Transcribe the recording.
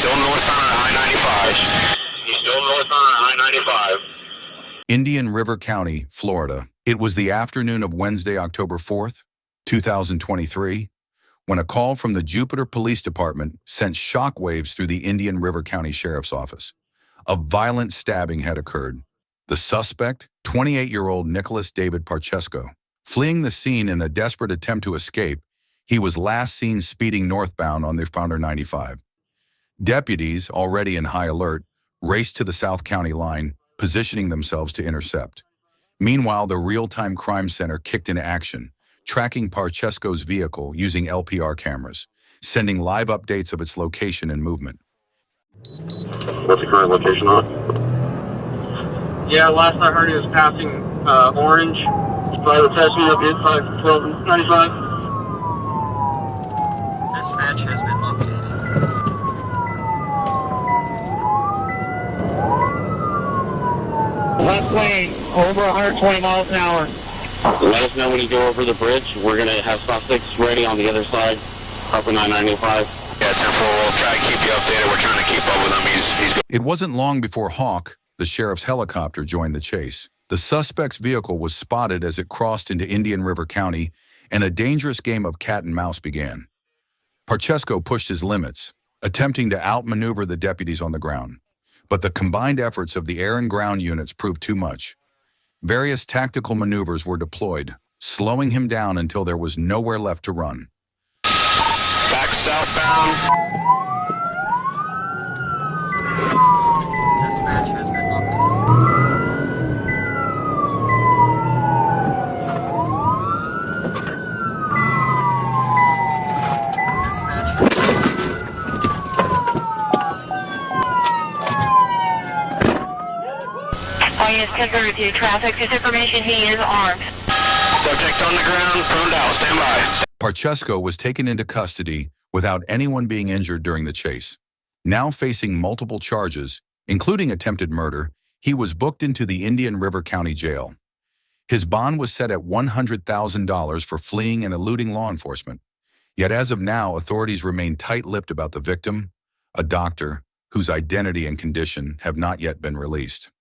still northbound on I-95. He's still northbound on I-95. Indian River County, Florida. It was the afternoon of Wednesday, October 4th, 2023, when a call from the Jupiter Police Department sent shockwaves through the Indian River County Sheriff's Office. A violent stabbing had occurred. The suspect, 28-year-old Nicholas David Parchesko, fleeing the scene in a desperate attempt to escape, he was last seen speeding northbound on the Founder 95. Deputies, already in high alert, raced to the South County line, positioning themselves to intercept. Meanwhile, the Real-Time Crime Center kicked into action, tracking Parchesko's vehicle using LPR cameras, sending live updates of its location and movement. What's the current location on? Yeah, last I heard he was passing Orange. Private test me up here, 51295. Dispatch has been updated. Left lane, over 120 miles an hour. Let us know when you go over the bridge. We're going to have suspects ready on the other side, up in I-95. Yeah, 10-4, we'll try to keep you updated. We're trying to keep up with him. He's It wasn't long before Hawk, the sheriff's helicopter, joined the chase. The suspect's vehicle was spotted as it crossed into Indian River County, and a dangerous game of cat and mouse began. Parchesko pushed his limits, attempting to outmaneuver the deputies on the ground. But the combined efforts of the air and ground units proved too much. Various tactical maneuvers were deployed, slowing him down until there was nowhere left to run. back southbound. Dispatch has been updated. Yes, 1032 traffic. This information, he is armed. Subject on the ground, prone out. Stand by. Parchesko was taken into custody without anyone being injured during the chase. Now facing multiple charges, including attempted murder, he was booked into the Indian River County Jail. His bond was set at $100,000 for fleeing and eluding law enforcement. Yet as of now, authorities remain tight-lipped about the victim, a doctor whose identity and condition have not yet been released.